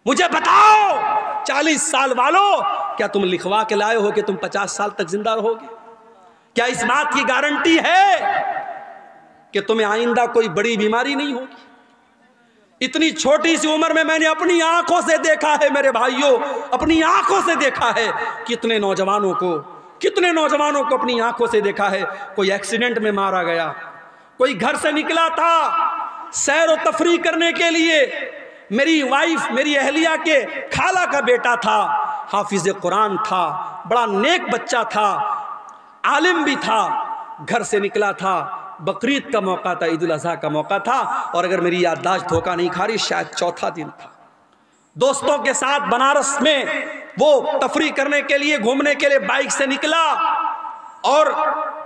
मुझे बताओ 40 साल वालों, क्या तुम लिखवा के लाए हो कि तुम 50 साल तक जिंदा रहोगे? क्या इस बात की गारंटी है कि तुम्हें आइंदा कोई बड़ी बीमारी नहीं होगी? इतनी छोटी सी उम्र में मैंने अपनी आंखों से देखा है मेरे भाइयों, अपनी आंखों से देखा है कितने नौजवानों को अपनी आंखों से देखा है। कोई एक्सीडेंट में मारा गया, कोई घर से निकला था सैर और तफरीह करने के लिए, मेरी वाइफ, मेरी अहलिया के खाला का बेटा था, हाफिज कुरान था, बड़ा नेक बच्चा था, आलिम भी था, घर से निकला था, बकरीद का मौका था, ईद उल अज़हा का मौका था, और अगर मेरी याददाश्त धोखा नहीं खा रही शायद चौथा दिन था। दोस्तों के साथ बनारस में वो तफरीह करने के लिए, घूमने के लिए बाइक से निकला, और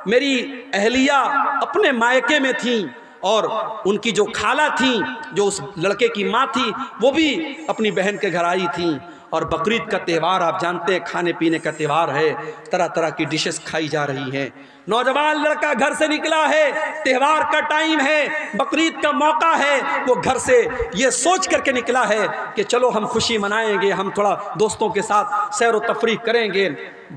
मेरी अहलिया अपने मायके में थी, और उनकी जो खाला थी, जो उस लड़के की माँ थी, वो भी अपनी बहन के घर आई थी। और बकरीद का त्यौहार आप जानते हैं, खाने पीने का त्यौहार है, तरह तरह की डिशेस खाई जा रही हैं। नौजवान लड़का घर से निकला है, त्यौहार का टाइम है, बकरीद का मौका है, वो घर से ये सोच करके निकला है कि चलो हम खुशी मनाएंगे, हम थोड़ा दोस्तों के साथ सैर व तफरीह करेंगे।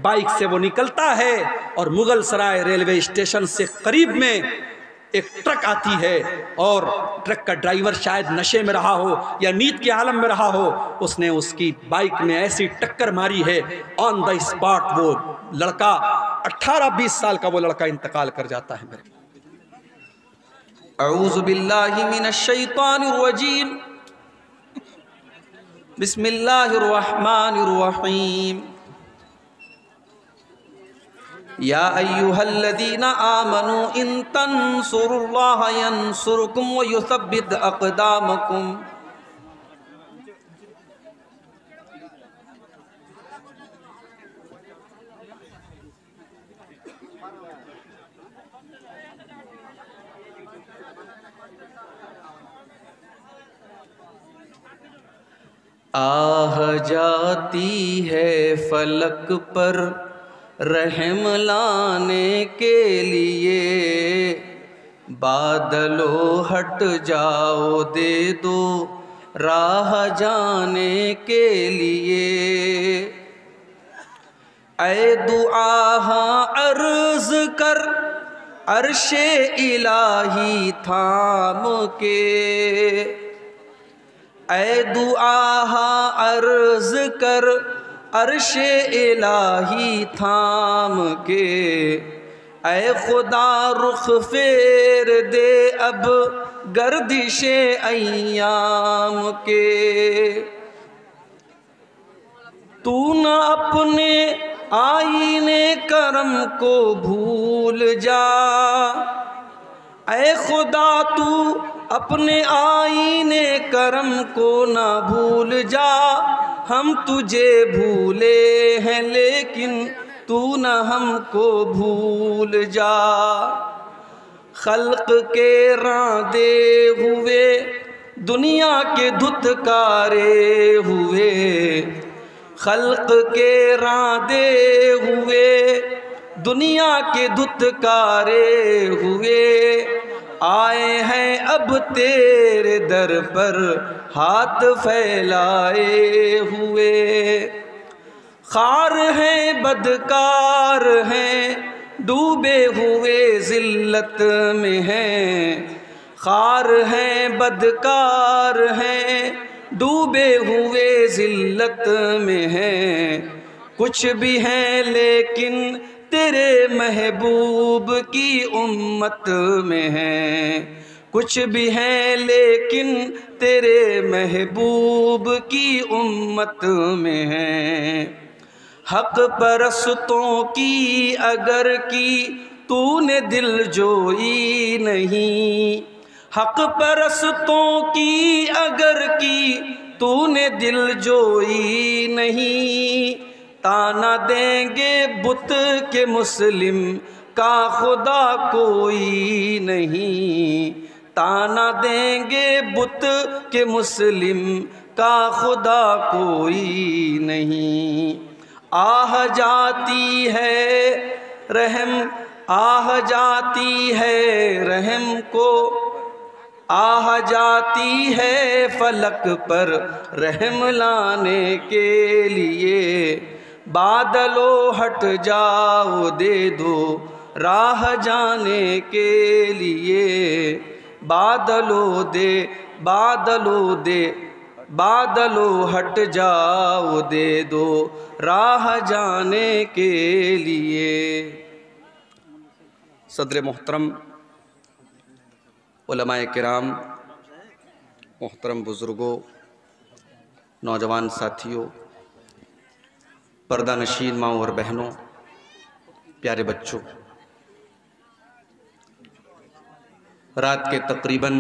बाइक से वो निकलता है और मुगल सराय रेलवे स्टेशन से करीब में एक ट्रक आती है, और ट्रक का ड्राइवर शायद नशे में रहा हो या नींद के आलम में रहा हो, उसने उसकी बाइक में ऐसी टक्कर मारी है, ऑन द स्पॉट वो लड़का 18-20 साल का वो लड़का इंतकाल कर जाता है। मेरे अऊज़ु बिल्लाहि मिनश शैतानिर रजीम, बिस्मिल्लाहिर रहमानिर रहीम। या अय्युहल्लज़ीना आमनू इन तंसुरुल्लाह यंसुरकुम व युसब्बित अक़दामकुम। आह जाती है फलक पर रहम लाने के लिए, बादलों हट जाओ दे दो राह जाने के लिए। ऐ दुआ अर्ज कर अर्शे इलाही थाम के, ऐ दुआ अर्ज कर अर्शे इलाही थाम के। ऐ खुदा रुख फेर दे अब गर्दिशे अय्याम के। तू न अपने आईने करम को भूल जा, ऐ खुदा तू अपने आईने करम को ना भूल जा। हम तुझे भूले हैं लेकिन तू न हमको भूल जा। खल्क के रांदे हुए दुनिया के धुतकारे हुए, खल्क के रांदे हुए दुनिया के धुतकारे हुए। आए हैं अब तेरे दर पर हाथ फैलाए हुए। खार हैं बदकार हैं डूबे हुए जिल्लत में हैं, खार हैं बदकार हैं डूबे हुए जिल्लत में हैं। कुछ भी हैं लेकिन तेरे महबूब की उम्मत में हैं, कुछ भी हैं लेकिन तेरे महबूब की उम्मत में हैं। हक परस्तों की अगर की तूने दिल जोई नहीं, हक परस्तों की अगर की तूने दिल जोई नहीं। ताना देंगे बुत के मुस्लिम का खुदा कोई नहीं, ताना देंगे बुत के मुस्लिम का खुदा कोई नहीं। आह जाती है रहम, आह जाती है रहम को, आह जाती है फलक पर रहम लाने के लिए, बादलों हट जाओ दे दो राह जाने के लिए, बादलों दे बादलों हट जाओ दे दो राह जाने के लिए। सदर मोहतरम, उलमाए किराम, मोहतरम बुज़ुर्गों, नौजवान साथियों, पर्दा नशीन माओं और बहनों, प्यारे बच्चों, रात के तकरीबन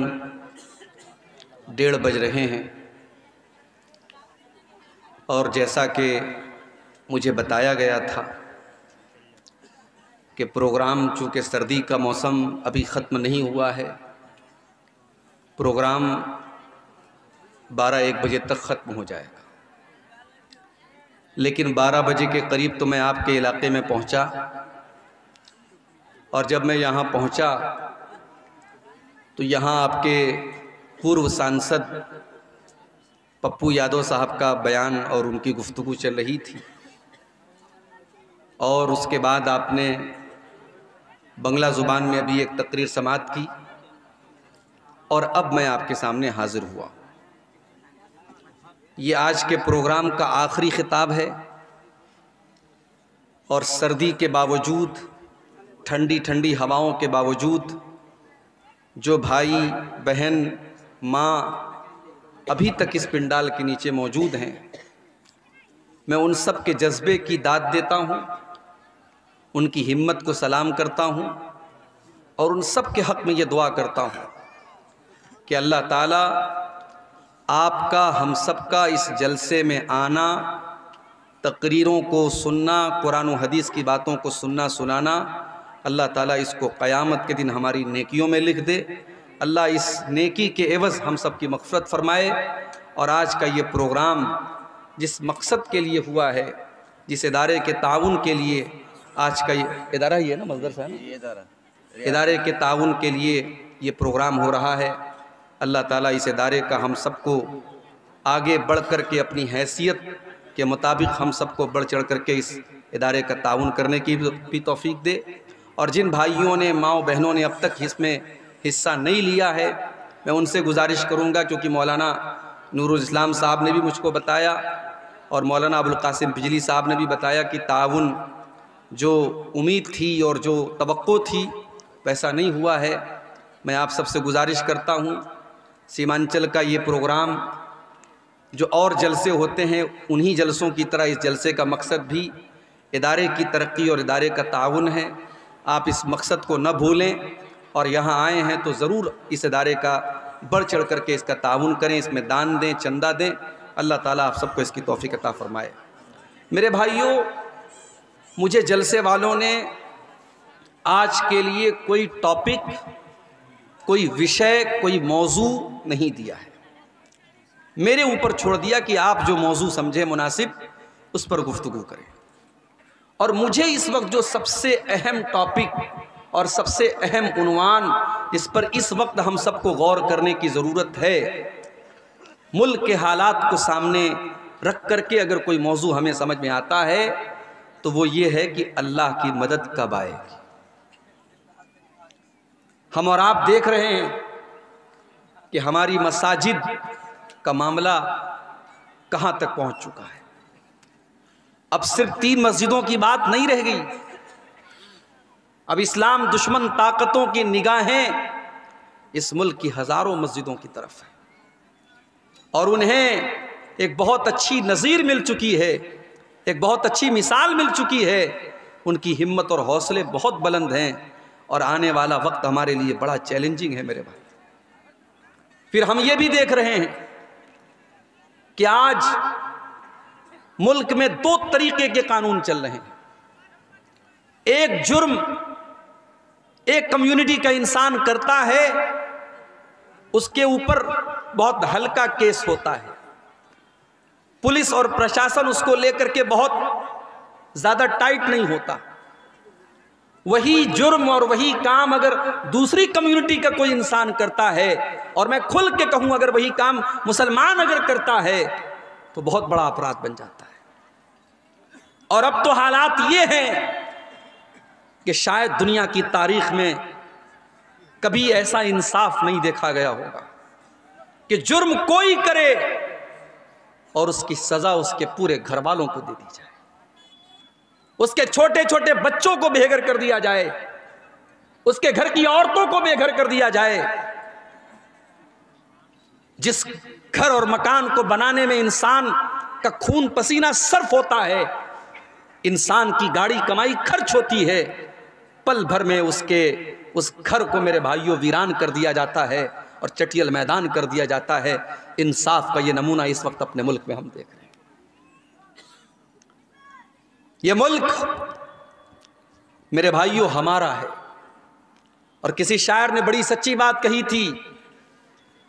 1:30 बज रहे हैं और जैसा कि मुझे बताया गया था कि प्रोग्राम, चूँकि सर्दी का मौसम अभी ख़त्म नहीं हुआ है, प्रोग्राम 12-1 बजे तक ख़त्म हो जाएगा। लेकिन 12 बजे के करीब तो मैं आपके इलाके में पहुंचा, और जब मैं यहाँ पहुंचा तो यहाँ आपके पूर्व सांसद पप्पू यादव साहब का बयान और उनकी गुफ्तगू चल रही थी, और उसके बाद आपने बंगला ज़ुबान में अभी एक तकरीर समाअत की, और अब मैं आपके सामने हाज़िर हुआ। ये आज के प्रोग्राम का आखिरी खिताब है, और सर्दी के बावजूद, ठंडी ठंडी हवाओं के बावजूद जो भाई बहन माँ अभी तक इस पिंडाल के नीचे मौजूद हैं, मैं उन सब के जज्बे की दाद देता हूँ, उनकी हिम्मत को सलाम करता हूँ, और उन सब के हक़ में ये दुआ करता हूँ कि अल्लाह ताला आपका, हम सब का इस जलसे में आना, तकरीरों को सुनना, कुरान और हदीस की बातों को सुनना सुनाना, अल्लाह ताला इसको क़यामत के दिन हमारी नेकियों में लिख दे। अल्लाह इस नेकी के एवज़ हम सब की मग़फ़िरत फ़रमाए। और आज का ये प्रोग्राम जिस मकसद के लिए हुआ है, जिस इदारे के ताउन के लिए आज का ये इदारा ही है ना, मदरसा है ना, इदारे के ताउन के लिए ये प्रोग्राम हो रहा है, अल्लाह ताला इस इदारे का हम सबको आगे बढ़ कर के अपनी हैसियत के मुताबिक हम सबको बढ़ चढ़ करके इस इदारे का ताउन करने की भी तौफीक दे। और जिन भाइयों ने, माओ बहनों ने अब तक इसमें हिस्सा नहीं लिया है, मैं उनसे गुजारिश करूँगा, क्योंकि मौलाना नूरुल इस्लाम साहब ने भी मुझको बताया और मौलाना अबुल कासिम बिजली साहब ने भी बताया कि ताउन जो उम्मीद थी और जो तवक्को थी वैसा नहीं हुआ है। मैं आप सबसे गुजारिश करता हूँ, सीमांचल का ये प्रोग्राम जो और जलसे होते हैं, उन्हीं जलसों की तरह इस जलसे का मकसद भी इदारे की तरक्की और इदारे का ताउन है। आप इस मकसद को न भूलें, और यहाँ आए हैं तो ज़रूर इस इदारे का बढ़ चढ़ करके इसका ताउन करें, इसमें दान दें, चंदा दें। अल्लाह ताला आप सबको इसकी तौफीक अता फ़रमाए। मेरे भाइयों, मुझे जलसे वालों ने आज के लिए कोई टॉपिक, कोई विषय, कोई मौजू नहीं दिया है, मेरे ऊपर छोड़ दिया कि आप जो मौजू समझे मुनासिब उस पर गुफ्तगू करें। और मुझे इस वक्त जो सबसे अहम टॉपिक और सबसे अहम उन्वान जिस पर इस वक्त हम सबको गौर करने की ज़रूरत है, मुल्क के हालात को सामने रख करके अगर कोई मौजू हमें समझ में आता है तो वो ये है कि अल्लाह की मदद कब आएगी। हम और आप देख रहे हैं कि हमारी मसाजिद का मामला कहाँ तक पहुँच चुका है। अब सिर्फ 3 मस्जिदों की बात नहीं रह गई, अब इस्लाम दुश्मन ताकतों की निगाहें इस मुल्क की हज़ारों मस्जिदों की तरफ है, और उन्हें एक बहुत अच्छी नज़ीर मिल चुकी है, एक बहुत अच्छी मिसाल मिल चुकी है। उनकी हिम्मत और हौसले बहुत बुलंद हैं, और आने वाला वक्त हमारे लिए बड़ा चैलेंजिंग है मेरे भाई। फिर हम ये भी देख रहे हैं कि आज मुल्क में 2 तरीके के कानून चल रहे हैं। एक जुर्म एक कम्युनिटी का इंसान करता है, उसके ऊपर बहुत हल्का केस होता है, पुलिस और प्रशासन उसको लेकर के बहुत ज़्यादा टाइट नहीं होता। वही जुर्म और वही काम अगर दूसरी कम्युनिटी का कोई इंसान करता है, और मैं खुल के कहूं अगर वही काम मुसलमान अगर करता है, तो बहुत बड़ा अपराध बन जाता है। और अब तो हालात ये हैं कि शायद दुनिया की तारीख में कभी ऐसा इंसाफ नहीं देखा गया होगा कि जुर्म कोई करे और उसकी सजा उसके पूरे घर वालों को दे दी जाए, उसके छोटे छोटे बच्चों को बेघर कर दिया जाए, उसके घर की औरतों को बेघर कर दिया जाए। जिस घर और मकान को बनाने में इंसान का खून पसीना सर्फ होता है, इंसान की गाड़ी कमाई खर्च होती है, पल भर में उस घर को मेरे भाइयों वीरान कर दिया जाता है और चटियल मैदान कर दिया जाता है। इंसाफ का ये नमूना इस वक्त अपने मुल्क में हम देख रहे हैं। ये मुल्क मेरे भाइयों हमारा है। और किसी शायर ने बड़ी सच्ची बात कही थी,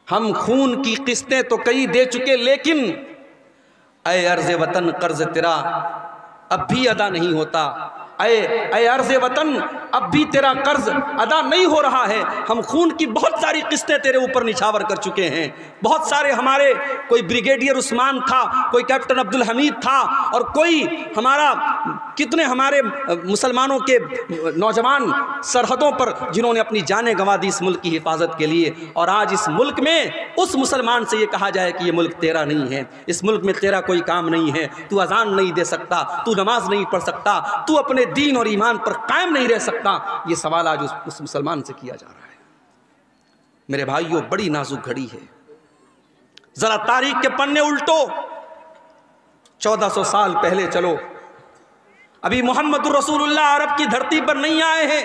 हम खून की किस्तें तो कई दे चुके, लेकिन ऐ अर्ज़ वतन कर्ज तेरा अब भी अदा नहीं होता। ऐ अर्ज़ वतन अब भी तेरा कर्ज अदा नहीं हो रहा है। हम खून की बहुत सारी किस्तें तेरे ऊपर निछावर कर चुके हैं। बहुत सारे हमारे, कोई ब्रिगेडियर उस्मान था, कोई कैप्टन अब्दुल हमीद था, और कोई हमारा, कितने हमारे मुसलमानों के नौजवान सरहदों पर जिन्होंने अपनी जानें गंवा दी इस मुल्क की हिफाजत के लिए। और आज इस मुल्क में उस मुसलमान से ये कहा जाए कि ये मुल्क तेरा नहीं है, इस मुल्क में तेरा कोई काम नहीं है, तू अजान नहीं दे सकता, तू नमाज नहीं पढ़ सकता, तू अपने दीन और ईमान पर कायम नहीं रह सकता। ये सवाल आज उस मुसलमान से किया जा रहा है। मेरे भाइयों, बड़ी नाजुक घड़ी है। जरा तारीख के पन्ने उल्टो, 1400 साल पहले चलो। अभी मोहम्मद रसूलुल्लाह अरब की धरती पर नहीं आए हैं,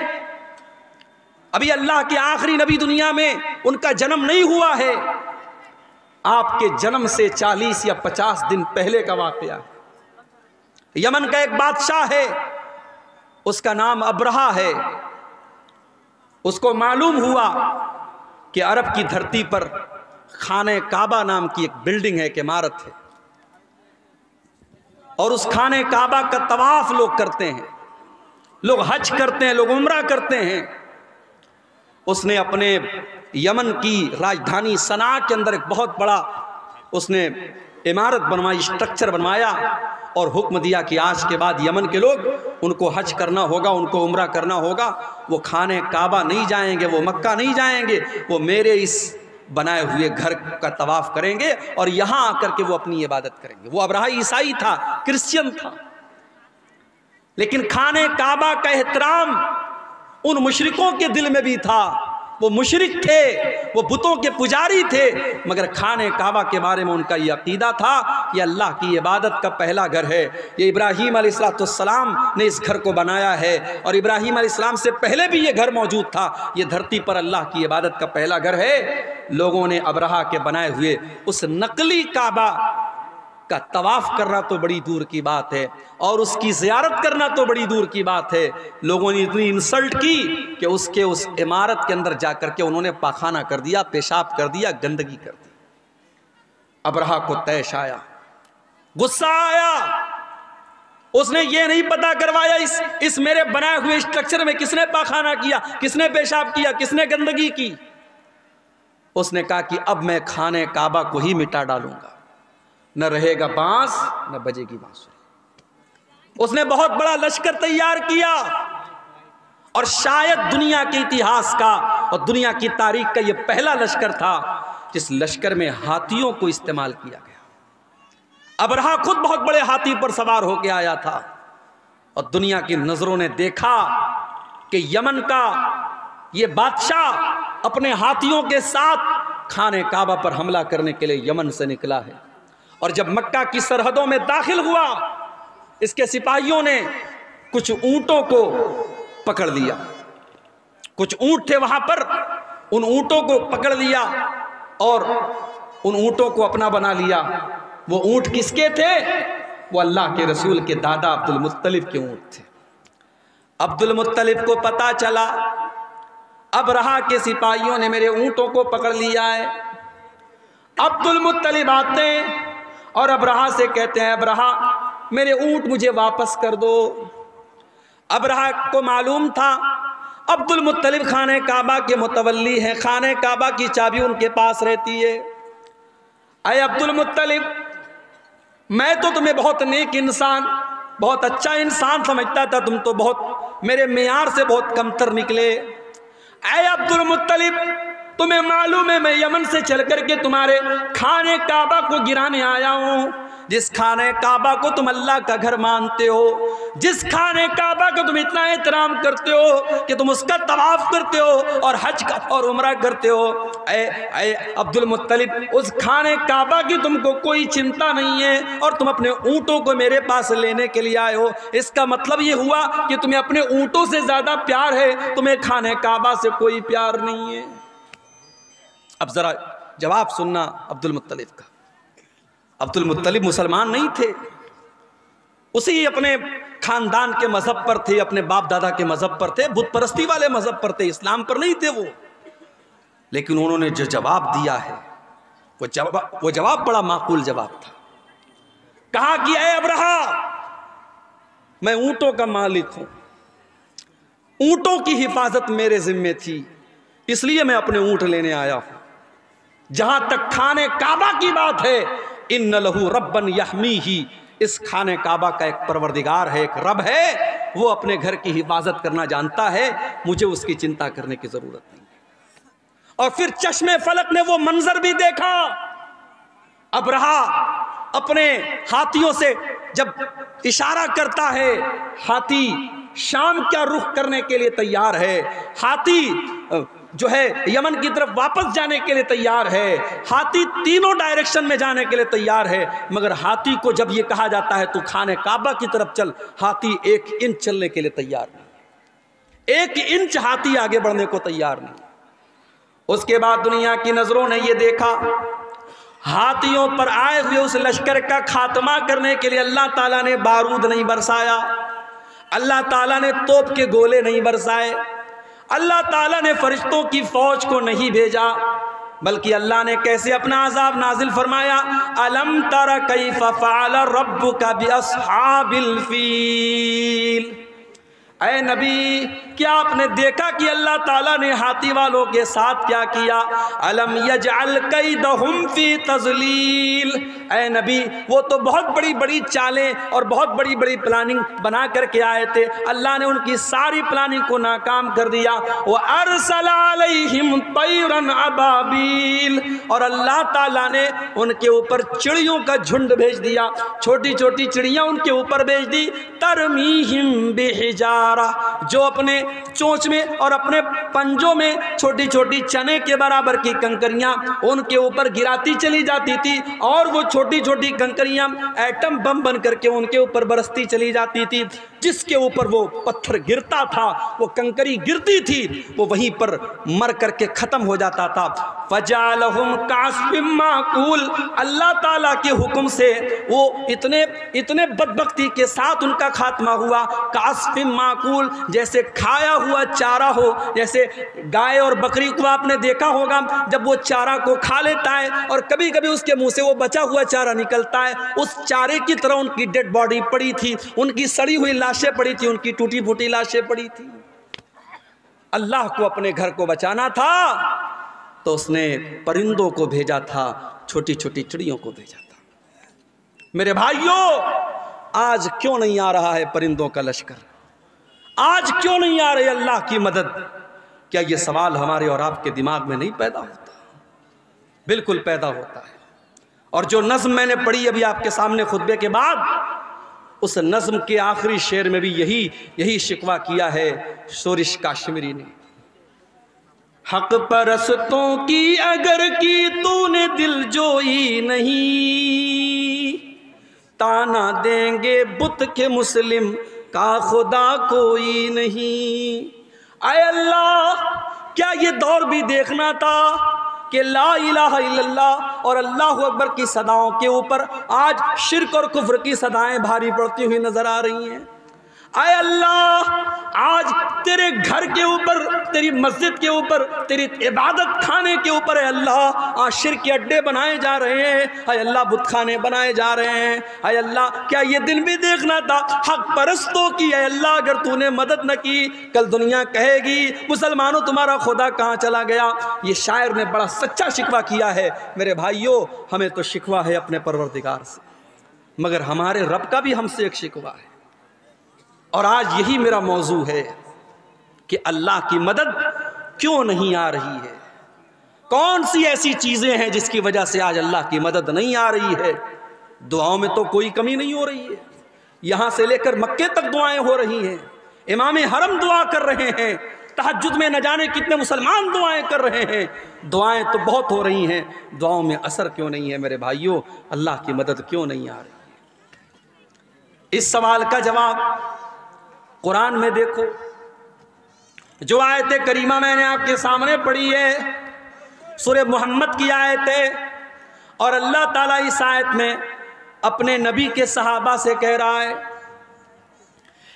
अभी अल्लाह के आखिरी नबी दुनिया में उनका जन्म नहीं हुआ है। आपके जन्म से 40 या 50 दिन पहले का वाकया है। यमन का एक बादशाह है, उसका नाम अब्रहा है। उसको मालूम हुआ कि अरब की धरती पर खाने काबा नाम की एक बिल्डिंग है, एक इमारत है, और उस खाने काबा का तवाफ लोग करते हैं, लोग हज करते हैं, लोग उम्रा करते हैं। उसने अपने यमन की राजधानी सना के अंदर एक बहुत बड़ा उसने इमारत बनवाई, स्ट्रक्चर बनवाया, और हुक्म दिया कि आज के बाद यमन के लोग, उनको हज करना होगा, उनको उम्रा करना होगा, वो खाने काबा नहीं जाएंगे, वो मक्का नहीं जाएंगे, वो मेरे इस बनाए हुए घर का तवाफ करेंगे और यहाँ आकर के वो अपनी इबादत करेंगे। वो अब्रहा ईसाई था, क्रिश्चियन था, लेकिन खाने काबा का एहतराम उन मुशरिकों के दिल में भी था। वो मुशरिक थे, वो बुतों के पुजारी थे, मगर खाने काबा के बारे में उनका ये अकीदा था, ये अल्लाह की इबादत का पहला घर है। ये इब्राहीम अलैहिस्सलाम ने इस घर को बनाया है, और इब्राहीम अलैहिस्सलाम से पहले भी ये घर मौजूद था। ये धरती पर अल्लाह की इबादत का पहला घर है। लोगों ने अब्रहा के बनाए हुए उस नकली काबा का तवाफ करना तो बड़ी दूर की बात है, और उसकी ज़ियारत करना तो बड़ी दूर की बात है। लोगों ने इतनी इंसल्ट की कि उसके उस इमारत के अंदर जाकर के उन्होंने पाखाना कर दिया, पेशाब कर दिया, गंदगी कर दी। अब्रहा को तैश आया, गुस्सा आया। उसने ये नहीं पता करवाया इस मेरे बनाए हुए स्ट्रक्चर में किसने पाखाना किया, किसने पेशाब किया, किसने गंदगी की। उसने कहा कि अब मैं खाने काबा को ही मिटा डालूंगा, न रहेगा बांस न बजेगी बांसुरी। उसने बहुत बड़ा लश्कर तैयार किया, और शायद दुनिया के इतिहास का और दुनिया की तारीख का यह पहला लश्कर था जिस लश्कर में हाथियों को इस्तेमाल किया गया। अब्रहा खुद बहुत बड़े हाथी पर सवार होकर आया था, और दुनिया की नजरों ने देखा कि यमन का यह बादशाह अपने हाथियों के साथ खाने काबा पर हमला करने के लिए यमन से निकला है। और जब मक्का की सरहदों में दाखिल हुआ, इसके सिपाहियों ने कुछ ऊंटों को पकड़ लिया। कुछ ऊंट थे वहां पर, उन ऊंटों को पकड़ लिया और उन ऊंटों को अपना बना लिया। वो ऊंट किसके थे? वो अल्लाह के रसूल के दादा अब्दुल मुत्तलिब के ऊंट थे। अब्दुल मुत्तलिब को पता चला अब्रहा के सिपाहियों ने मेरे ऊंटों को पकड़ लिया है। अब्दुल मुत्तलिब आते हैं और अब्रहा से कहते हैं, अब्रहा मेरे ऊंट मुझे वापस कर दो। अबरहा को मालूम था अब्दुल मुत्तलिब खाने काबा के मुतवल्ली हैं, खाने काबा की चाबी उनके पास रहती है। अय अब्दुल मुत्तलिब, मैं तो तुम्हें बहुत नेक इंसान, बहुत अच्छा इंसान समझता था, तुम तो बहुत मेरे मियार से बहुत कमतर निकले। अय अब्दुल मुत्तलिब, तुम्हें मालूम है मैं यमन से चल करके तुम्हारे खाने काबा को गिराने आया हूं। जिस खाने काबा को तुम अल्लाह का घर मानते हो, जिस खाने काबा को तुम इतना एहतराम करते हो कि तुम उसका तवाफ करते हो और हज का और उम्रा करते हो, ऐ अब्दुल मुत्तलिब, उस खाने काबा की तुमको कोई चिंता नहीं है और तुम अपने ऊँटों को मेरे पास लेने के लिए आए हो। इसका मतलब ये हुआ कि तुम्हें अपने ऊँटों से ज़्यादा प्यार है, तुम्हें खाने काबा से कोई प्यार नहीं है। अब ज़रा जवाब सुनना अब्दुल मुत्तलिब का। अब्दुल मुत्तलिब मुसलमान नहीं थे, उसी अपने खानदान के मजहब पर थे, अपने बाप दादा के मजहब पर थे, बुत परस्ती वाले मजहब पर थे, इस्लाम पर नहीं थे वो। लेकिन उन्होंने जो जवाब दिया है वो जवाब बड़ा माकूल जवाब था। कहा कि ऐ अबरहा, मैं ऊंटों का मालिक हूं, ऊंटों की हिफाजत मेरे जिम्मे थी, इसलिए मैं अपने ऊंट लेने आया हूं। जहां तक खाने काबा की बात है, इन्न लहू रब्बन यहमीही, इस खाने काबा का एक परवरदिगार है, एक रब है, वो अपने घर की हिफाजत करना जानता है, मुझे उसकी चिंता करने की जरूरत नहीं। और फिर चश्मे फलक ने वो मंजर भी देखा। अबरहा अपने हाथियों से जब इशारा करता है, हाथी शाम का रुख करने के लिए तैयार है, हाथी जो है यमन की तरफ वापस जाने के लिए तैयार है, हाथी तीनों डायरेक्शन में जाने के लिए तैयार है। मगर हाथी को जब ये कहा जाता है तू खाने काबा की तरफ चल, हाथी 1 इंच चलने के लिए तैयार नहीं, 1 इंच हाथी आगे बढ़ने को तैयार नहीं। उसके बाद दुनिया की नजरों ने यह देखा, हाथियों पर आए हुए उस लश्कर का खात्मा करने के लिए अल्लाह ताला ने बारूद नहीं बरसाया, अल्लाह ताला ने तोप के गोले नहीं बरसाए, अल्लाह ताला ने फरिश्तों की फौज को नहीं भेजा, बल्कि अल्लाह ने कैसे अपना अजाब नाजिल फरमाया। अलम तरा कैफ फ़अल रब्बुका बिअस्हाबिल फील, ऐ नबी, क्या आपने देखा कि अल्लाह ताला ने हाथी वालों के साथ क्या किया। अलम यजअल कैदहुम फी तज़लील, ऐ नबी, वो तो बहुत बड़ी बड़ी चालें और बहुत बड़ी बड़ी प्लानिंग बना करके आए थे, अल्लाह ने उनकी सारी प्लानिंग को नाकाम कर दिया। व अरसला अलैहिम तैरन अबाबील, और अल्लाह ताला ने उनके ऊपर चिड़ियों का झुंड भेज दिया, छोटी छोटी चिड़ियाँ उनके ऊपर भेज दी। तरमीहिम बिहिजारा, जो अपने चोंच में और अपने पंजों में छोटी छोटी चने के बराबर की कंकरियां उनके ऊपर गिराती चली जाती थी, और वो छोटी छोटी कंकरियां एटम बम बन करके उनके ऊपर बरसती चली जाती थी। जिसके ऊपर वो पत्थर गिरता था, वो कंकरी गिरती थी, वो वहीं पर मर करके खत्म हो जाता था। फजालहुम कास्फिम माकूल, अल्लाह ताला के हुक्म से वो इतने बदबख्ती के साथ उनका खात्मा हुआ। कास्फिम माकूल, जैसे खाया हुआ चारा हो, जैसे गाय और बकरी को आपने देखा होगा जब वो चारा को खा लेता है और कभी कभी उसके मुंह से वो बचा हुआ चारा निकलता है, उस चारे की तरह उनकी डेड बॉडी पड़ी थी, उनकी सड़ी हुई लाशें पड़ी थी, उनकी टूटी फूटी लाशें पड़ी थी। अल्लाह को अपने घर को बचाना था तो उसने परिंदों को भेजा था, छोटी छोटी चिड़ियों को भेजा था। मेरे भाइयों, आज क्यों नहीं आ रहा है परिंदों का लश्कर, आज क्यों नहीं आ रही अल्लाह की मदद? क्या ये सवाल हमारे और आपके दिमाग में नहीं पैदा होता? बिल्कुल पैदा होता है। और जो नज़्म मैंने पढ़ी अभी आपके सामने खुतबे के बाद, उस नज़्म के आखिरी शेर में भी यही शिकवा किया है शोरिश काश्मीरी ने। हक परस्तों की अगर की तूने दिल जोई नहीं, ताना देंगे बुत के मुस्लिम का खुदा कोई नहीं। आए अल्लाह, क्या ये दौर भी देखना था कि ला इलाहा इल्लल्लाह और अल्लाहु अकबर की सदाओं के ऊपर आज शिर्क और कुफ्र की सदाएं भारी पड़ती हुई नजर आ रही हैं। आए अल्लाह, आज तेरे घर के ऊपर, तेरी मस्जिद के ऊपर, तेरी इबादत खाने के ऊपर है अल्लाह आज शिर्क के अड्डे बनाए जा रहे हैं। आए अल्लाह बुत खाने बनाए जा रहे हैं। आए अल्लाह, क्या ये दिन भी देखना था हक परस्तों की? है अल्लाह, अगर तूने मदद न की, कल दुनिया कहेगी मुसलमानों तुम्हारा खुदा कहाँ चला गया। ये शायर ने बड़ा सच्चा शिकवा किया है। मेरे भाइयों, हमें तो शिकवा है अपने परवरदिगार से, मगर हमारे रब का भी हमसे एक शिकवा है। और आज यही मेरा मौजू है कि अल्लाह की मदद क्यों नहीं आ रही है। कौन सी ऐसी चीज़ें हैं जिसकी वजह से आज अल्लाह की मदद नहीं आ रही है। दुआओं में तो कोई कमी नहीं हो रही है, यहाँ से लेकर मक्के तक दुआएं हो रही हैं। इमाम हरम दुआ कर रहे हैं, तहज्जुद में न जाने कितने मुसलमान दुआएं कर रहे हैं। दुआएं तो बहुत हो रही हैं, दुआओं में असर क्यों नहीं है? मेरे भाइयों, अल्लाह की मदद क्यों नहीं आ रही है? इस सवाल का जवाब कुरान में देखो। जो आयत करीमा मैंने आपके सामने पढ़ी है, सूरह मोहम्मद की आयत है, और अल्लाह ताला इस आयत में अपने नबी के सहाबा से कह रहा है,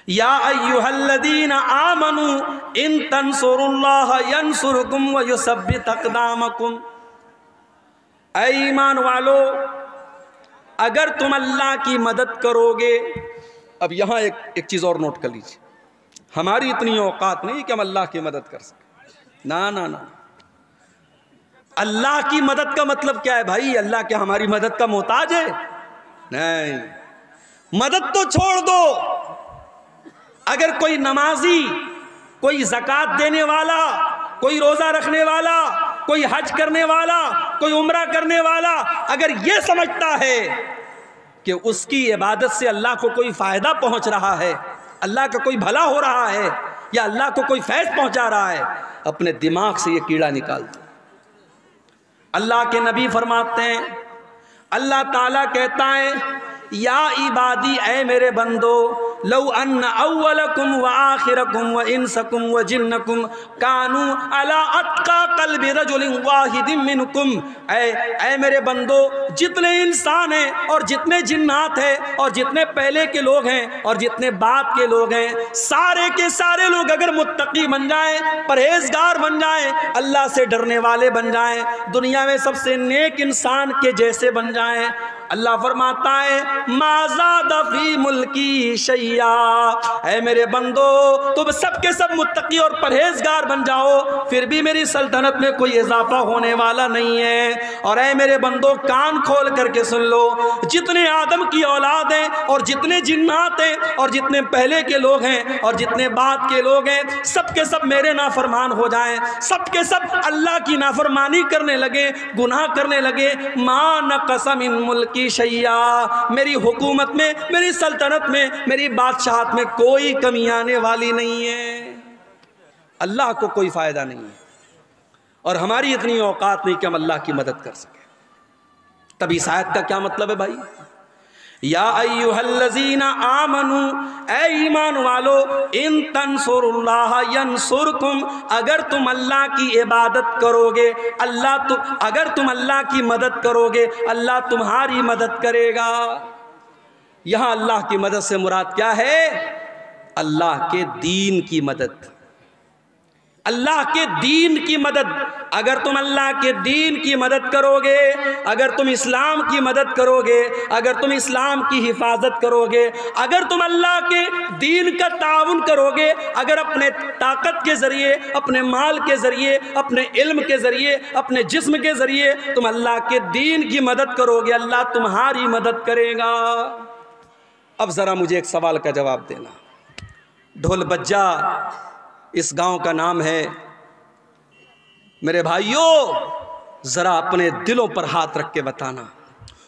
या अय्युहल्लदीना आमनू इन तंसुरुल्लाह यंसुरकुम व युसब्बित अक़दामकुम। ऐ ईमान वालो, अगर तुम अल्लाह की मदद करोगे। अब यहाँ एक चीज़ और नोट कर लीजिए, हमारी इतनी औकात नहीं कि हम अल्लाह की मदद कर सकें। ना ना ना, अल्लाह की मदद का मतलब क्या है भाई? अल्लाह क्या हमारी मदद का मोहताज है? नहीं, मदद तो छोड़ दो। अगर कोई नमाजी, कोई ज़कात देने वाला, कोई रोज़ा रखने वाला, कोई हज करने वाला, कोई उम्रा करने वाला अगर ये समझता है कि उसकी इबादत से अल्लाह को कोई फ़ायदा पहुंच रहा है, अल्लाह का कोई भला हो रहा है, या अल्लाह को कोई फैज़ पहुंचा रहा है, अपने दिमाग से ये कीड़ा निकाल दो। अल्लाह के नबी फरमाते हैं, अल्लाह ताला कहता है, या इबादी, ऐ मेरे बंदो, लौ अन्न अव्वलकुम व आखिरकुम व इंसकुम व जिन्नकुम कानू अला अत्का क़ल्बि रजुलिन वाहिदिन मिनकुम। ऐ मेरे बंदो, जितने इंसान हैं और जितने जिन्नात हैं और जितने पहले के लोग हैं और जितने बाद के लोग हैं, सारे के सारे लोग अगर मुत्तकी बन जाएं, परहेजगार बन जाएं, अल्लाह से डरने वाले बन जाएं, दुनिया में सबसे नेक इंसान के जैसे बन जाएं, अल्लाह फरमाता है, माज़ादा फी मुल्की शैया। ऐ मेरे बंदो, तुम सबके सब मुत्तकी और परहेजगार बन जाओ, फिर भी मेरी सल्तनत में कोई इजाफा होने वाला नहीं है। और ऐ मेरे बंदो, कान खोल करके सुन लो, जितने आदम की औलाद हैं और जितने जिन्नात हैं और जितने पहले के लोग हैं और जितने बाद के लोग हैं, सबके सब मेरे नाफरमान हो जाएं, सबके सब अल्लाह की नाफरमानी करने लगे, गुनाह करने लगे, मा नक़सा मिन मुल्की शैया, मेरी हुकूमत में, मेरी सल्तनत में, मेरी बादशाहत में कोई कमी आने वाली नहीं है। अल्लाह को कोई फ़ायदा नहीं है, और हमारी इतनी औकात नहीं कि हम अल्लाह की मदद कर सकें। तभी इस आयत का क्या मतलब है भाई? या अय्युहल्लज़ीना आमनू, ऐ ईमान वालो, इन तंसुरुल्लाह यंसुरकुम, अगर तुम अल्लाह की इबादत करोगे, अगर तुम अल्लाह की मदद करोगे, अल्लाह तुम्हारी मदद करेगा। यहाँ अल्लाह की मदद से मुराद क्या है? अल्लाह के दीन की मदद, अल्लाह के दीन की मदद। अगर तुम अल्लाह के दीन की मदद करोगे, अगर तुम इस्लाम की मदद करोगे, अगर तुम इस्लाम की हिफाजत करोगे, अगर तुम अल्लाह के दीन का ताउन करोगे, अगर अपने ताकत के ज़रिए, अपने माल के ज़रिए, अपने इल्म के ज़रिए, अपने जिस्म के ज़रिए तुम अल्लाह के दीन की मदद करोगे, अल्लाह तुम्हारी मदद करेगा। अब ज़रा मुझे एक सवाल का जवाब देना। ढोल बज्जा इस गांव का नाम है। मेरे भाइयों, जरा अपने दिलों पर हाथ रख के बताना,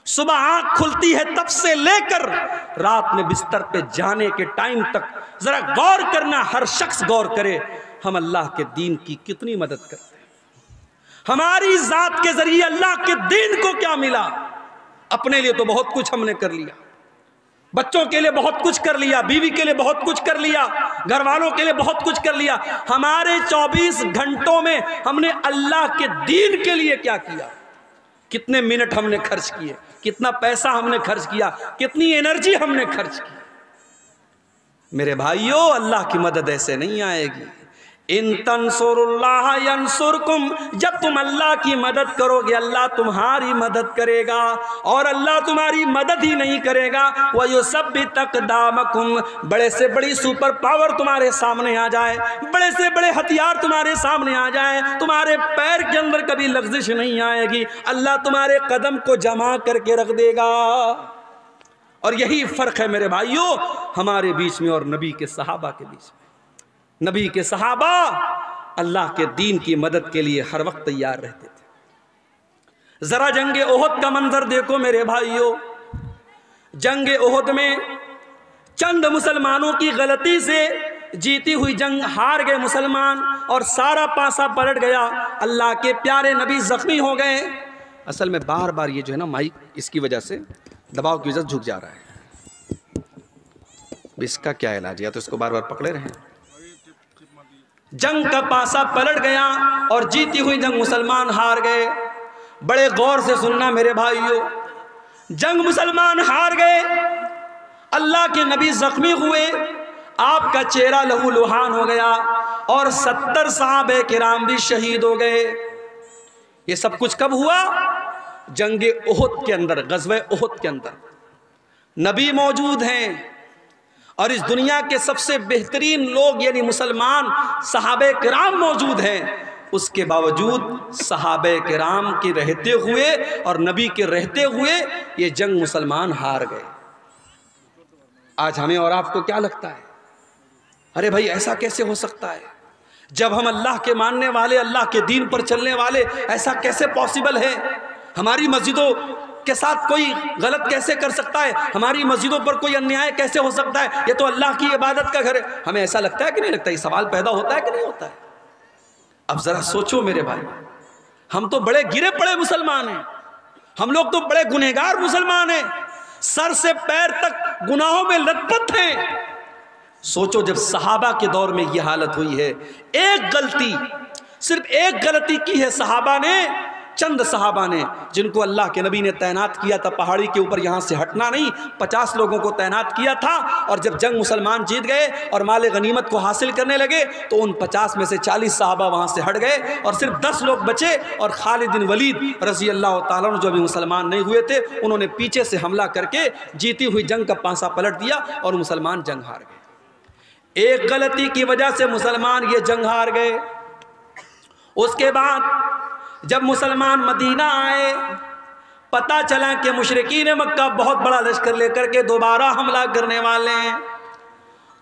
सुबह आंख खुलती है तब से लेकर रात में बिस्तर पे जाने के टाइम तक जरा गौर करना, हर शख्स गौर करे, हम अल्लाह के दीन की कितनी मदद करते हैं। हमारी जात के जरिए अल्लाह के दीन को क्या मिला? अपने लिए तो बहुत कुछ हमने कर लिया, बच्चों के लिए बहुत कुछ कर लिया, बीवी के लिए बहुत कुछ कर लिया, घर वालों के लिए बहुत कुछ कर लिया। हमारे 24 घंटों में हमने अल्लाह के दीन के लिए क्या किया? कितने मिनट हमने खर्च किए, कितना पैसा हमने खर्च किया, कितनी एनर्जी हमने खर्च की। मेरे भाइयों, अल्लाह की मदद ऐसे नहीं आएगी। इन तंसुरुल्लाह यंसुरकुम, जब तुम अल्लाह की मदद करोगे अल्लाह तुम्हारी मदद करेगा। और अल्लाह तुम्हारी मदद ही नहीं करेगा, वह युसब्बित अक़दामकुम, बड़े से बड़ी सुपर पावर तुम्हारे सामने आ जाए, बड़े से बड़े हथियार तुम्हारे सामने आ जाए, तुम्हारे पैर के अंदर कभी लग़्ज़िश नहीं आएगी, अल्लाह तुम्हारे कदम को जमा करके रख देगा। और यही फ़र्क है मेरे भाइयों हमारे बीच में और नबी के सहाबा के बीच में। नबी के सहाबा अल्लाह के दीन की मदद के लिए हर वक्त तैयार रहते थे। जरा जंगे ओहद का मंजर देखो मेरे भाइयों। जंगे ओहद में चंद मुसलमानों की गलती से जीती हुई जंग हार गए मुसलमान और सारा पासा पलट गया। अल्लाह के प्यारे नबी जख्मी हो गए। असल में बार बार ये जो है ना माइक, इसकी वजह से दबाव की वजह से झुक जा रहा है। इसका क्या इलाज, या तो इसको बार बार पकड़े रहें। जंग का पासा पलट गया और जीती हुई जंग मुसलमान हार गए। बड़े गौर से सुनना मेरे भाइयों, जंग मुसलमान हार गए, अल्लाह के नबी जख्मी हुए, आपका चेहरा लहूलुहान हो गया और 70 सहाबे किराम भी शहीद हो गए। ये सब कुछ कब हुआ? जंगे ओहद के अंदर, गज़वे ओहद के अंदर नबी मौजूद हैं और इस दुनिया के सबसे बेहतरीन लोग यानी मुसलमान सहाबे किराम मौजूद हैं। उसके बावजूद सहाबे किराम के रहते हुए और नबी के रहते हुए ये जंग मुसलमान हार गए। आज हमें और आपको क्या लगता है, अरे भाई ऐसा कैसे हो सकता है? जब हम अल्लाह के मानने वाले, अल्लाह के दीन पर चलने वाले, ऐसा कैसे पॉसिबल है? हमारी मस्जिदों के साथ कोई गलत कैसे कर सकता है? हमारी मस्जिदों पर कोई अन्याय कैसे हो सकता है? ये तो अल्लाह की इबादत का घर है। हमें ऐसा लगता है कि नहीं लगता? ये सवाल पैदा होता है कि नहीं होता है? अब जरा सोचो मेरे भाई, हम तो बड़े गिरे पड़े मुसलमान हैं, हम लोग तो बड़े गुनहगार मुसलमान हैं, सर से पैर तक गुनाहों में लथपथ हैं। सोचो जब सहाबा के दौर में यह हालत हुई है, एक गलती, सिर्फ एक गलती की है सहाबा ने, चंद सहाबा ने, जिनको अल्लाह के नबी ने तैनात किया था पहाड़ी के ऊपर, यहाँ से हटना नहीं, 50 लोगों को तैनात किया था। और जब जंग मुसलमान जीत गए और माले गनीमत को हासिल करने लगे तो उन 50 में से 40 सहाबा वहाँ से हट गए और सिर्फ 10 लोग बचे। और खालिद बिन वलीद रज़ी अल्लाह ताला अन्हु जो अभी मुसलमान नहीं हुए थे, उन्होंने पीछे से हमला करके जीती हुई जंग का पासा पलट दिया और मुसलमान जंग हार गए। एक गलती की वजह से मुसलमान ये जंग हार गए। उसके बाद जब मुसलमान मदीना आए, पता चला कि मुशरिकीन मक्का बहुत बड़ा लश्कर लेकर के दोबारा हमला करने वाले हैं,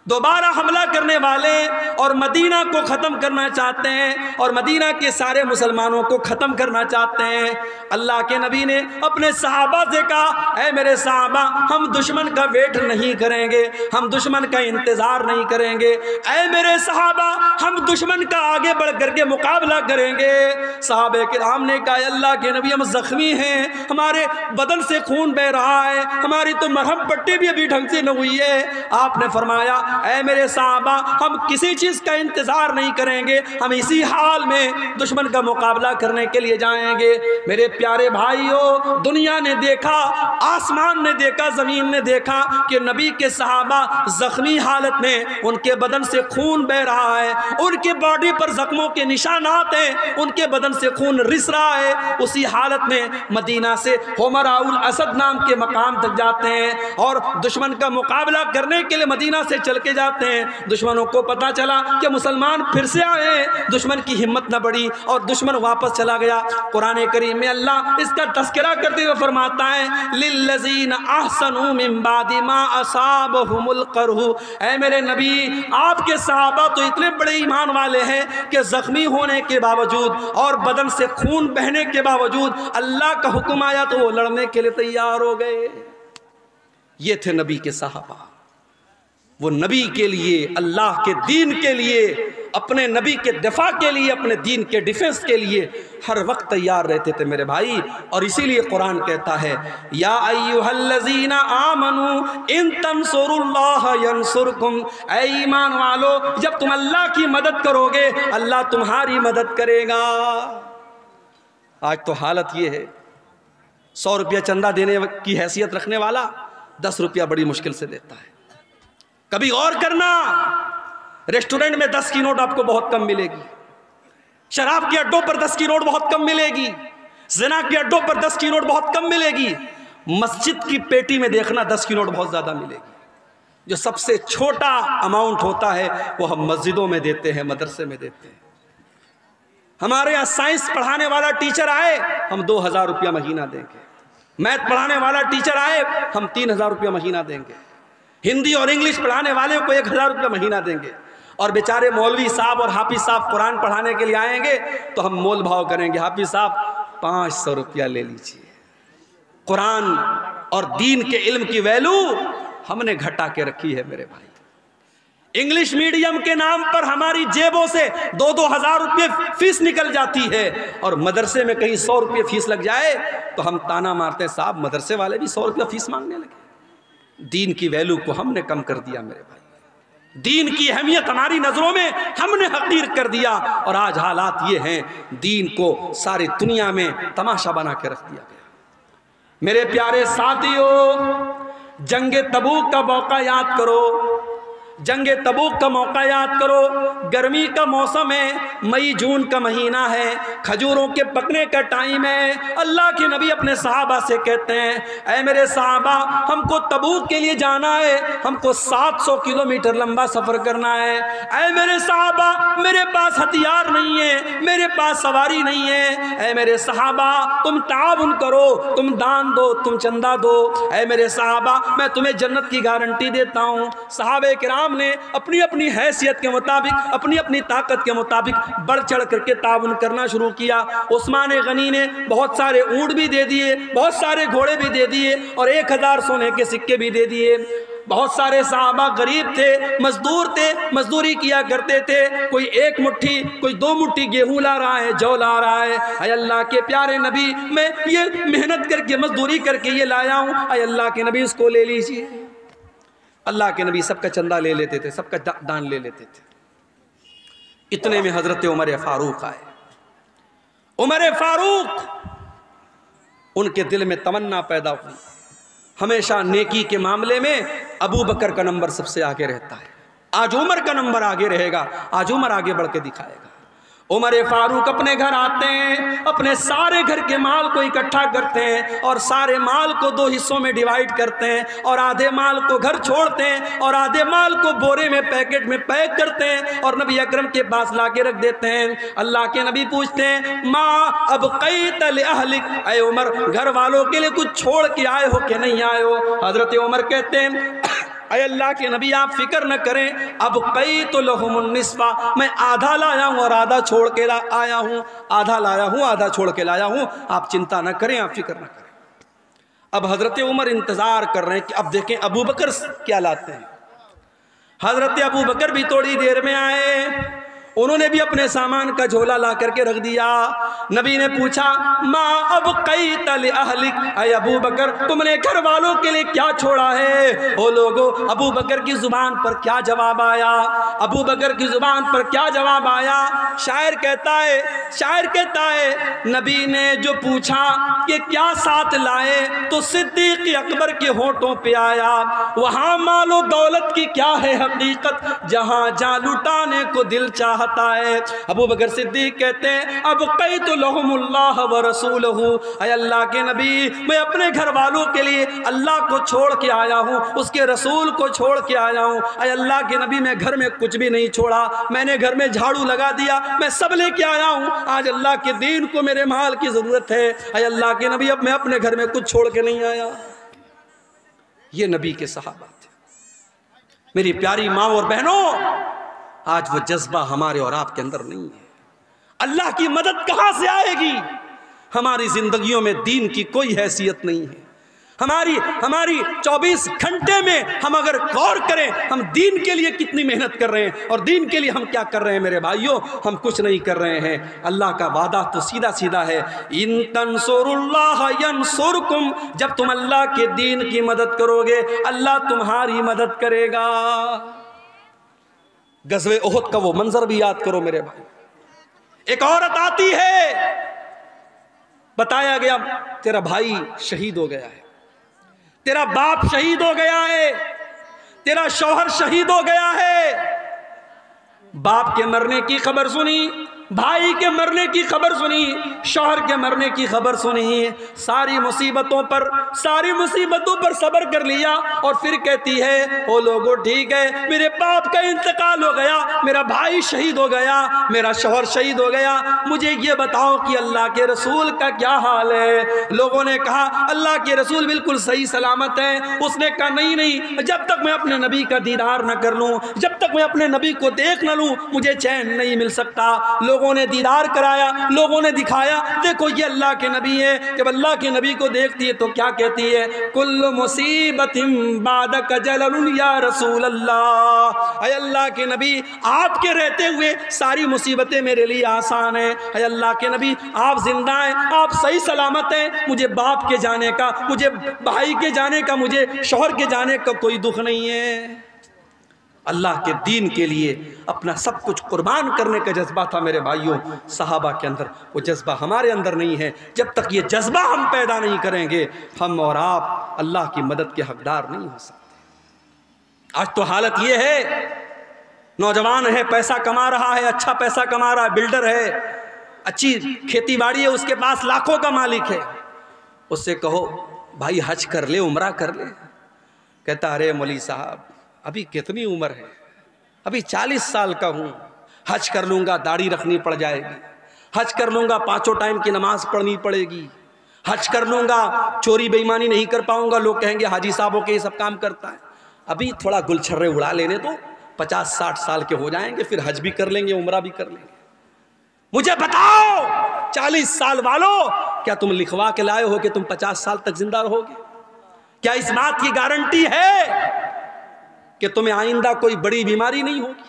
दोबारा हमला करने वाले और मदीना को ख़त्म करना चाहते हैं और मदीना के सारे मुसलमानों को ख़त्म करना चाहते हैं। अल्लाह के नबी ने अपने सहाबा से कहा, ऐ मेरे सहाबा, हम दुश्मन का वेट नहीं करेंगे, हम दुश्मन का इंतज़ार नहीं करेंगे। ऐ मेरे सहाबा, हम दुश्मन का आगे बढ़ करके मुकाबला करेंगे। सहाबे किराम ने कहा, अल्लाह के नबी, हम ज़ख्मी हैं, हमारे बदन से खून बह रहा है, हमारी तो मरहम पट्टी भी अभी ढंग से न हुई है। आपने फरमाया, ऐ मेरे साहबा, हम किसी चीज़ का इंतज़ार नहीं करेंगे, हम इसी हाल में दुश्मन का मुकाबला करने के लिए जाएंगे। मेरे प्यारे भाइयों, दुनिया ने देखा, आसमान ने देखा, ज़मीन ने देखा कि नबी के सहाबा ज़ख्मी हालत में, उनके बदन से खून बह रहा है, उनके बॉडी पर ज़ख्मों के निशानात हैं, उनके बदन से खून रिस रहा है। उसी हालत में मदीना से हुमराउल असद नाम के मकाम तक जाते हैं और दुश्मन का मुकाबला करने के लिए मदीना से चल के जाते हैं। दुश्मनों को पता चला कि मुसलमान फिर से आए, दुश्मन की हिम्मत न बढ़ी और दुश्मन वापस चला गया। कुरान करीम में अल्लाह इसका तस्करा करते हुए फरमाता है, लिल्लज़ीना अहसनू मिन बादि मा असाबहुमुल करहु। ऐ मेरे नबी, आपके सहाबा तो इतने बड़े ईमान वाले हैं कि ज़ख्मी होने के बावजूद और बदन से खून बहने के बावजूद अल्लाह का हुक्म आया तो वो लड़ने के लिए तैयार हो गए। ये थे नबी के सहाबा। वो नबी के लिए, अल्लाह के दीन के लिए, अपने नबी के दिफा के लिए, अपने दीन के डिफेंस के लिए हर वक्त तैयार रहते थे मेरे भाई। और इसीलिए कुरान कहता है, या अय्युहल्लज़ीना आमनू इन तंसुरुल्लाह यंसुरकुम। ऐ ईमान वालो, जब तुम अल्लाह की मदद करोगे अल्लाह तुम्हारी मदद करेगा। आज तो हालत ये है, 100 रुपया चंदा देने की हैसियत रखने वाला 10 रुपया बड़ी मुश्किल से देता है। कभी गौर करना, रेस्टोरेंट में 10 की नोट आपको बहुत कम मिलेगी, शराब के अड्डों पर 10 की नोट बहुत कम मिलेगी, ज़िना के अड्डों पर 10 की नोट बहुत कम मिलेगी। मस्जिद की पेटी में देखना 10 की नोट बहुत ज़्यादा मिलेगी। जो सबसे छोटा अमाउंट होता है वो हम मस्जिदों में देते हैं, मदरसे में देते हैं। हमारे यहाँ साइंस पढ़ाने वाला टीचर आए, हम 2000 रुपया महीना देंगे। मैथ पढ़ाने वाला टीचर आए, हम 3000 रुपया महीना देंगे। हिंदी और इंग्लिश पढ़ाने वाले को 1000 रुपया महीना देंगे। और बेचारे मौलवी साहब और हाफिज साहब कुरान पढ़ाने के लिए आएंगे तो हम मोल भाव करेंगे, हाफिज साहब 500 रुपया ले लीजिए। कुरान और दीन के इल्म की वैल्यू हमने घटा के रखी है मेरे भाई। इंग्लिश मीडियम के नाम पर हमारी जेबों से 2-2 हजार रुपये फीस निकल जाती है, और मदरसे में कहीं 100 रुपये फीस लग जाए तो हम ताना मारते हैं, साहब मदरसे वाले भी 100 रुपया फीस मांगने लगे। दीन की वैल्यू को हमने कम कर दिया मेरे भाई। दीन की अहमियत हमारी नजरों में हमने हकीर कर दिया, और आज हालात ये हैं, दीन को सारी दुनिया में तमाशा बना के रख दिया गया। मेरे प्यारे साथियों, जंगे तबूक का मौका याद करो, जंगे तबूक का मौका याद करो। गर्मी का मौसम है, मई जून का महीना है, खजूरों के पकने का टाइम है। अल्लाह के नबी अपने सहाबा से कहते हैं, ऐ मेरे सहाबा, हमको तबूक के लिए जाना है, हमको 700 किलोमीटर लंबा सफ़र करना है। ऐ मेरे सहाबा, मेरे पास हथियार नहीं है, मेरे पास सवारी नहीं है। ऐ मेरे सहाबा, तुम ताउन करो, तुम दान दो, तुम चंदा दो। ऐ मेरे सहाबा, मैं तुम्हें जन्नत की गारंटी देता हूँ। सहाबे किराम ने अपनी अपनी हैसियत के मुताबिक, अपनी अपनी ताकत के मुताबिक बढ़ चढ़ करके ताउन करना शुरू किया। उस्मान गनी ने बहुत सारे ऊंट भी दे दिए, बहुत सारे घोड़े भी दे दिए, और 1000 सोने के सिक्के भी दे दिए। बहुत सारे सहाबा गरीब थे, मजदूर थे, मजदूरी किया करते थे। कोई 1 मुट्ठी, कोई 2 मुट्ठी गेहूं ला रहा है, जौ ला रहा है। अय अल्लाह के प्यारे नबी, मैं ये मेहनत करके, मजदूरी करके ये लाया हूँ, अय अल्लाह के नबी इसको ले लीजिए। अल्लाह के नबी सबका चंदा ले लेते थे, सबका दान ले लेते थे। इतने में हजरत उमर फारूक आए। उमर फारूक, उनके दिल में तमन्ना पैदा हुई, हमेशा नेकी के मामले में अबू बकर का नंबर सबसे आगे रहता है। आज उमर का नंबर आगे रहेगा, आज उमर आगे बढ़ के दिखाएगा। उमर फारूक अपने घर आते हैं, अपने सारे घर के माल को इकट्ठा करते हैं, और सारे माल को 2 हिस्सों में डिवाइड करते हैं, और आधे माल को घर छोड़ते हैं, और आधे माल को बोरे में, पैकेट में पैक करते हैं, और नबी अकरम के पास ला के रख देते हैं। अल्लाह के नबी पूछते हैं, माँ अब कई तल अहलिक, ऐ उमर, घर वालों के लिए कुछ छोड़ के आए हो कि नहीं आए हो? हजरत उमर कहते हैं, अय अल्लाह के नबी आप फिक्र न करें, अब कई तो लहुमुन निस्फा, मैं आधा लाया हूँ और आधा छोड़ के आया हूँ, आधा लाया हूँ, आधा छोड़ के लाया हूँ, आप चिंता न करें, आप फिक्र न करें। अब हजरत उमर इंतजार कर रहे हैं कि अब देखें अबू बकर क्या लाते हैं। हजरत अबू बकर भी थोड़ी देर में आए, उन्होंने भी अपने सामान का झोला ला करके रख दिया। नबी ने पूछा, माँ अब कई तल अहलिक, अय अबू बकर, तुमने घर वालों के लिए क्या छोड़ा है? ओ लोगों, अबू बकर की जुबान पर क्या जवाब आया? अबू बकर की जुबान पर क्या जवाब आया? शायर कहता है, नबी ने जो पूछा कि क्या साथ लाए, तो सिद्दीक अकबर के होठों पे आया, वहाँ मालो दौलत की क्या है हकीकत, जहाँ जा लुटाने को दिल चाहता है। अबू बकर सिद्दीक कहते हैं, अब कई तो लहुमुल्लाह व रसूलहू, ऐ अल्लाह के नबी, मैं अपने घर वालों के लिए अल्लाह को छोड़ के आया हूँ, उसके रसूल को छोड़ के आया हूँ। ऐ अल्लाह के नबी, मैं घर में कुछ भी नहीं छोड़ा, मैंने घर में झाड़ू लगा दिया, मैं सब लेके आया हूँ। आज अल्लाह के दीन को मेरे माल की जरूरत है। ऐ अल्लाह के नबी, अब मैं अपने घर में कुछ छोड़ के नहीं आया। ये नबी के सहाबा थे। मेरी प्यारी माँ और बहनों, आज वो जज्बा हमारे और आपके अंदर नहीं है। अल्लाह की मदद कहां से आएगी? हमारी जिंदगियों में दीन की कोई हैसियत नहीं है। हमारी 24 घंटे में हम अगर गौर करें, हम दीन के लिए कितनी मेहनत कर रहे हैं, और दीन के लिए हम क्या कर रहे हैं मेरे भाइयों, हम कुछ नहीं कर रहे हैं। अल्लाह का वादा तो सीधा सीधा है, इन तंसुरुल्लाह यंसुरकुम, जब तुम अल्लाह के दीन की मदद करोगे, अल्लाह तुम्हारी मदद करेगा। गज़वे उहुद का वो मंजर भी याद करो मेरे भाई। एक औरत आती है, बताया गया तेरा भाई शहीद हो गया है, तेरा बाप शहीद हो गया है, तेरा शौहर शहीद हो गया है। बाप के मरने की खबर सुनी, भाई के मरने की खबर सुनी, शौहर के मरने की खबर सुनी, सारी मुसीबतों पर सब्र कर लिया और फिर कहती है ओ लोगों ठीक है, मेरे बाप का इंतकाल हो गया, मेरा भाई शहीद हो गया, मेरा शौहर शहीद हो गया, मुझे ये बताओ कि अल्लाह के रसूल का क्या हाल है। लोगों ने कहा अल्लाह के रसूल बिल्कुल सही सलामत है। उसने कहा नहीं नहीं, जब तक मैं अपने नबी का दीदार न कर लूँ, जब तक मैं अपने नबी को देख न लूँ, मुझे चैन नहीं मिल सकता। लोगों ने दीदार कराया, लोगों ने दिखाया देखो ये अल्लाह के नबी है। जब अल्लाह के नबी को देखती है तो क्या कहती है, कुल्लु मुसीबतिन बादक जललुन या रसूल अल्लाह। अय अल्लाह के नबी आपके रहते हुए सारी मुसीबतें मेरे लिए आसान है। अय अल्लाह के नबी आप जिंदा हैं, आप सही सलामत हैं, मुझे बाप के जाने का, मुझे भाई के जाने का, मुझे शौहर के जाने का कोई दुख नहीं है। अल्लाह के दीन के लिए अपना सब कुछ कुर्बान करने का जज्बा था मेरे भाइयों सहाबा के अंदर। वो जज्बा हमारे अंदर नहीं है। जब तक ये जज्बा हम पैदा नहीं करेंगे, हम और आप अल्लाह की मदद के हकदार नहीं हो सकते। आज तो हालत ये है, नौजवान है, पैसा कमा रहा है, अच्छा पैसा कमा रहा है, बिल्डर है, अच्छी खेती बाड़ी है, उसके पास लाखों का मालिक है। उससे कहो भाई हज कर ले, उम्रा कर ले, कहता अरे मौलवी साहब अभी कितनी उम्र है, अभी 40 साल का हूँ, हज कर लूँगा दाढ़ी रखनी पड़ जाएगी, हज कर लूँगा 5 टाइम की नमाज पढ़नी पड़ेगी, हज कर लूँगा चोरी बेईमानी नहीं कर पाऊँगा, लोग कहेंगे हाजी साहबों के ये सब काम करता है। अभी थोड़ा गुलछर्रे उड़ा लेने तो 50-60 साल के हो जाएंगे, फिर हज भी कर लेंगे, उम्रा भी कर लेंगे। मुझे बताओ 40 साल वालों, क्या तुम लिखवा के लाए हो कि तुम 50 साल तक जिंदा रहोगे? क्या इस बात की गारंटी है कि तुम्हें आइंदा कोई बड़ी बीमारी नहीं होगी?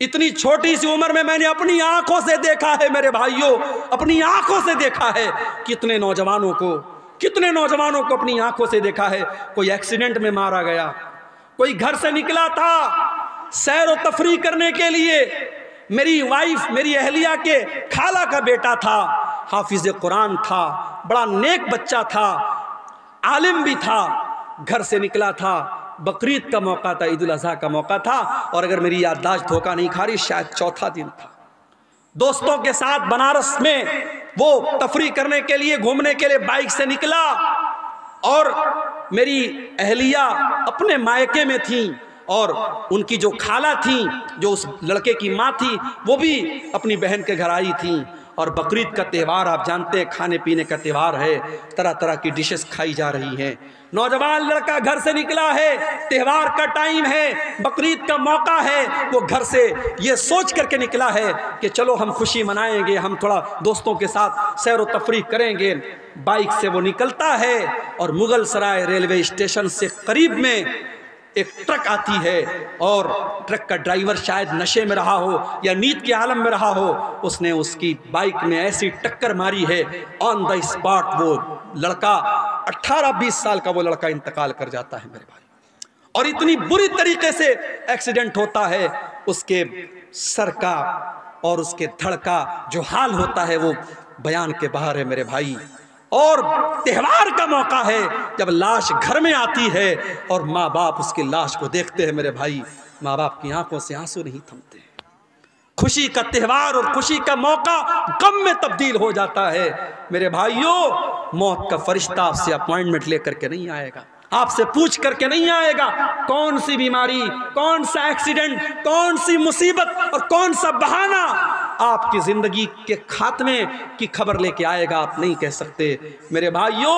इतनी छोटी सी उम्र में मैंने अपनी आंखों से देखा है मेरे भाइयों, अपनी आंखों से देखा है कितने नौजवानों को अपनी आंखों से देखा है। कोई एक्सीडेंट में मारा गया, कोई घर से निकला था सैर और तफरीह करने के लिए, मेरी वाइफ, मेरी अहलिया के खाला का बेटा था, हाफिज कुरान था, बड़ा नेक बच्चा था, आलिम भी था, घर से निकला था, बकरीद का मौका था, ईद उल अज़हा का मौका था, और अगर मेरी याददाश्त धोखा नहीं खा रही शायद चौथा दिन था। दोस्तों के साथ बनारस में वो तफरीह करने के लिए, घूमने के लिए बाइक से निकला, और मेरी अहलिया अपने मायके में थी, और उनकी जो खाला थी, जो उस लड़के की माँ थी, वो भी अपनी बहन के घर आई थी। और बकरीद का त्यौहार आप जानते हैं, खाने पीने का त्यौहार है, तरह तरह की डिशेस खाई जा रही हैं। नौजवान लड़का घर से निकला है, त्यौहार का टाइम है, बकरीद का मौका है, वो घर से ये सोच करके निकला है कि चलो हम खुशी मनाएंगे, हम थोड़ा दोस्तों के साथ सैर व तफरीह करेंगे। बाइक से वो निकलता है और मुगल सराय रेलवे स्टेशन से करीब में एक ट्रक आती है, और ट्रक का ड्राइवर शायद नशे में रहा हो या नींद के आलम में रहा हो, उसने उसकी बाइक में ऐसी टक्कर मारी है, ऑन द स्पॉट वो लड़का 18-20 साल का वो लड़का इंतकाल कर जाता है मेरे भाई। और इतनी बुरी तरीके से एक्सीडेंट होता है, उसके सर का और उसके धड़ का जो हाल होता है वो बयान के बाहर है मेरे भाई। और त्यौहार का मौका है, जब लाश घर में आती है और माँ बाप उसकी लाश को देखते हैं मेरे भाई, माँ बाप की आंखों से आंसू नहीं थमते। खुशी का त्यौहार और खुशी का मौका गम में तब्दील हो जाता है मेरे भाइयों। मौत का फरिश्ता आपसे अपॉइंटमेंट लेकर के नहीं आएगा, आपसे पूछ करके नहीं आएगा कौन सी बीमारी, कौन सा एक्सीडेंट, कौन सी मुसीबत और कौन सा बहाना आपकी जिंदगी के खात्मे की खबर लेके आएगा, आप नहीं कह सकते मेरे भाइयों।